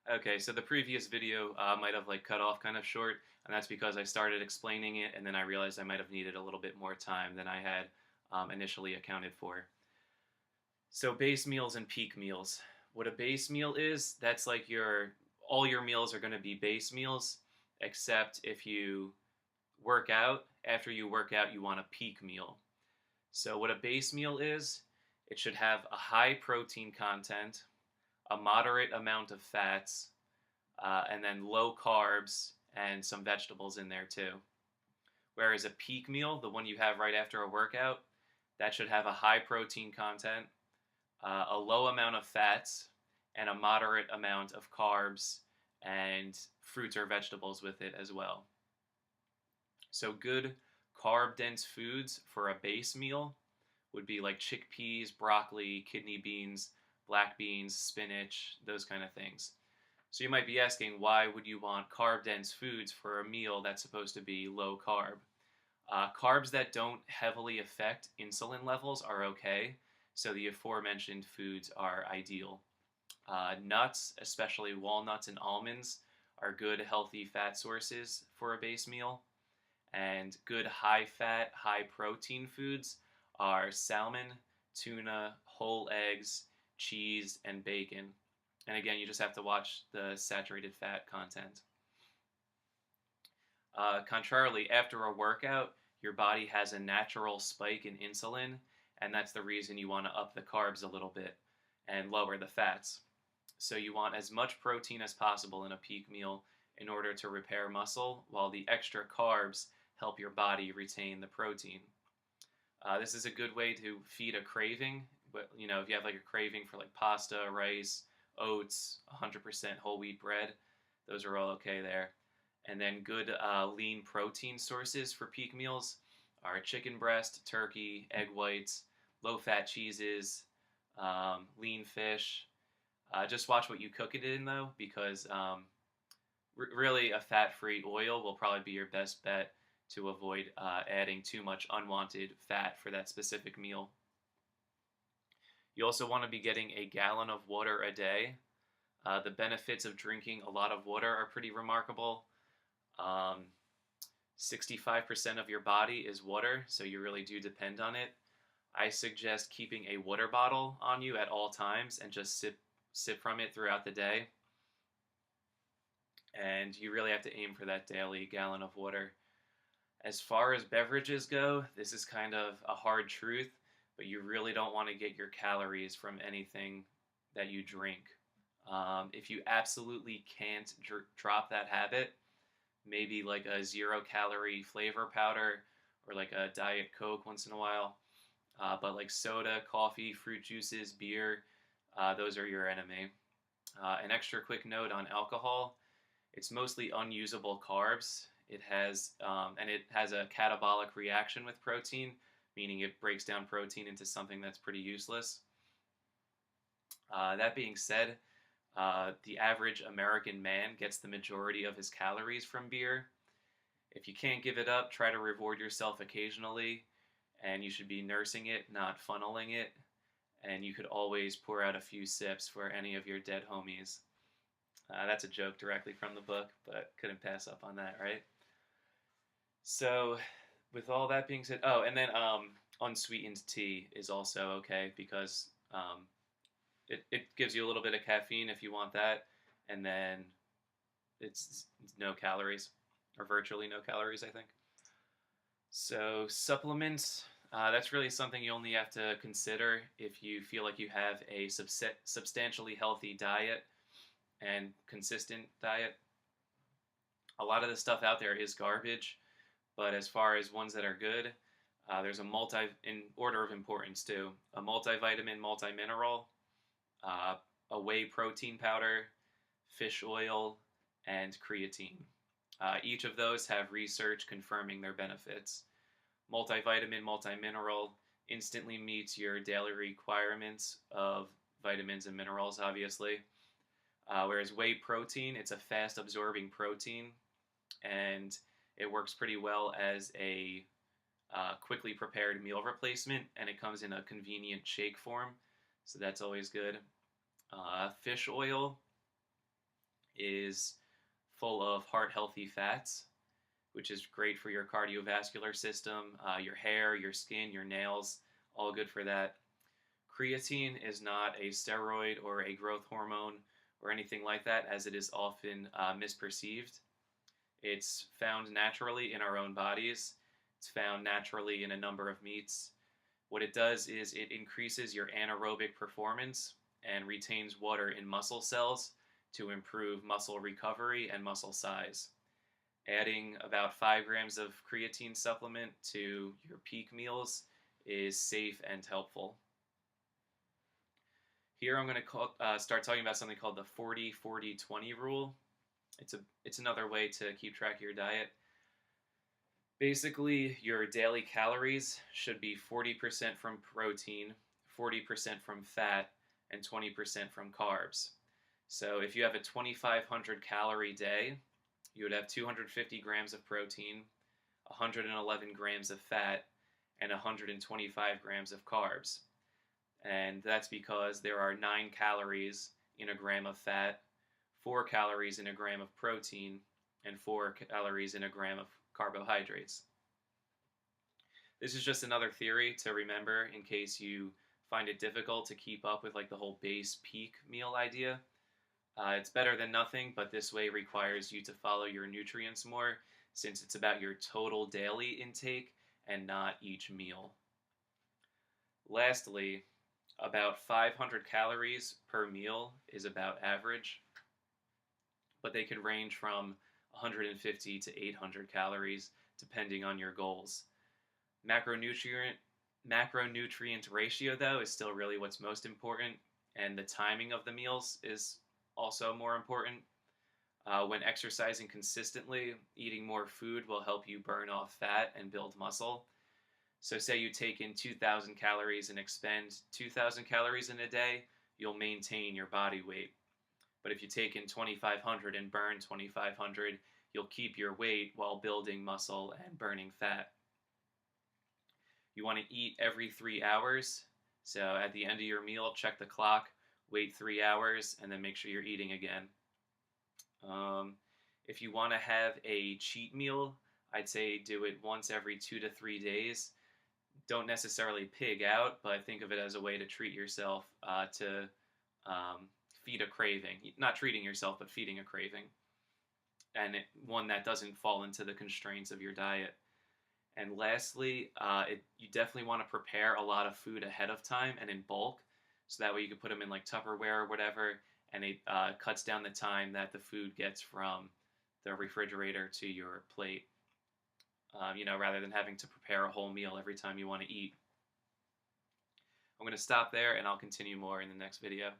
Okay, so the previous video might have like cut off kind of short, and that's because I started explaining it, and then I realized I might have needed a little bit more time than I had initially accounted for. So base meals and peak meals. What a base meal is, that's like all your meals are going to be base meals, except if you work out. After you work out, you want a peak meal. So what a base meal is, it should have a high protein content, a moderate amount of fats, and then low carbs and some vegetables in there too. Whereas a peak meal, the one you have right after a workout, that should have a high protein content, a low amount of fats, and a moderate amount of carbs and fruits or vegetables with it as well. So, good carb dense foods for a base meal would be like chickpeas, broccoli, kidney beans, black beans, spinach, those kind of things. So you might be asking, why would you want carb dense foods for a meal that's supposed to be low carb? Carbs that don't heavily affect insulin levels are okay, so the aforementioned foods are ideal. Nuts, especially walnuts and almonds, are good healthy fat sources for a base meal. And good high fat, high protein foods are salmon, tuna, whole eggs, cheese, and bacon. And again, you just have to watch the saturated fat content. Contrarily, after a workout, your body has a natural spike in insulin, and that's the reason you want to up the carbs a little bit and lower the fats. So you want as much protein as possible in a peak meal in order to repair muscle, while the extra carbs help your body retain the protein. This is a good way to feed a craving. But if you have like a craving for like pasta, rice, oats, 100% whole wheat bread, those are all okay there. And then good lean protein sources for peak meals are chicken breast, turkey, egg whites, low-fat cheeses, lean fish. Just watch what you cook it in though, because really a fat-free oil will probably be your best bet to avoid adding too much unwanted fat for that specific meal. You also want to be getting a gallon of water a day. The benefits of drinking a lot of water are pretty remarkable. 65% of your body is water, so you really do depend on it. I suggest keeping a water bottle on you at all times and just sip from it throughout the day. And you really have to aim for that daily gallon of water. As far as beverages go, this is kind of a hard truth, but you really don't want to get your calories from anything that you drink. If you absolutely can't drop that habit, maybe like a 0-calorie flavor powder or like a Diet Coke once in a while. But like soda, coffee, fruit juices, beer, those are your enemy. An extra quick note on alcohol: it's mostly unusable carbs. It has a catabolic reaction with protein, meaning it breaks down protein into something that's pretty useless. That being said, the average American man gets the majority of his calories from beer. If you can't give it up, try to reward yourself occasionally, and you should be nursing it, not funneling it. And you could always pour out a few sips for any of your dead homies. That's a joke directly from the book, but couldn't pass up on that, right? So, with all that being said, oh, and then unsweetened tea is also okay because it gives you a little bit of caffeine if you want that, and then it's no calories, or virtually no calories, I think. So, supplements, that's really something you only have to consider if you feel like you have a substantially healthy diet and consistent diet. A lot of the stuff out there is garbage, but as far as ones that are good, there's in order of importance too, a multivitamin, multimineral, a whey protein powder, fish oil, and creatine. Each of those have research confirming their benefits. Multivitamin, multimineral instantly meets your daily requirements of vitamins and minerals, obviously. Whereas whey protein, it's a fast absorbing protein, and it works pretty well as a quickly prepared meal replacement, and it comes in a convenient shake form, so that's always good. Fish oil, is full of heart-healthy fats, which is great for your cardiovascular system, your hair, your skin, your nails, all good for that. Creatine is not a steroid or a growth hormone or anything like that, as it is often misperceived. It's found naturally in our own bodies. It's found naturally in a number of meats. What it does is it increases your anaerobic performance and retains water in muscle cells to improve muscle recovery and muscle size. Adding about 5 grams of creatine supplement to your peak meals is safe and helpful. Here I'm going to start talking about something called the 40-40-20 rule. It's another way to keep track of your diet. Basically, your daily calories should be 40% from protein, 40% from fat, and 20% from carbs. So if you have a 2,500 calorie day, you would have 250 grams of protein, 111 grams of fat, and 125 grams of carbs. And that's because there are 9 calories in a gram of fat, 4 calories in a gram of protein, and 4 calories in a gram of carbohydrates. This is just another theory to remember in case you find it difficult to keep up with like the whole base peak meal idea. It's better than nothing, but this way requires you to follow your nutrients more, since it's about your total daily intake and not each meal. Lastly, about 500 calories per meal is about average, but they can range from 150 to 800 calories depending on your goals. Macronutrient ratio, though, is still really what's most important, and the timing of the meals is also more important. When exercising consistently, eating more food will help you burn off fat and build muscle. So say you take in 2,000 calories and expend 2,000 calories in a day, you'll maintain your body weight. But if you take in 2,500 and burn 2,500, you'll keep your weight while building muscle and burning fat. You want to eat every 3 hours. So at the end of your meal, check the clock, wait 3 hours, and then make sure you're eating again. If you want to have a cheat meal, I'd say do it once every 2 to 3 days. Don't necessarily pig out, but think of it as a way to treat yourself, to feed a craving. Not treating yourself, but feeding a craving. And one that doesn't fall into the constraints of your diet. And lastly, you definitely want to prepare a lot of food ahead of time and in bulk, so that way you can put them in like Tupperware or whatever, and it cuts down the time that the food gets from the refrigerator to your plate, rather than having to prepare a whole meal every time you want to eat. I'm going to stop there, and I'll continue more in the next video.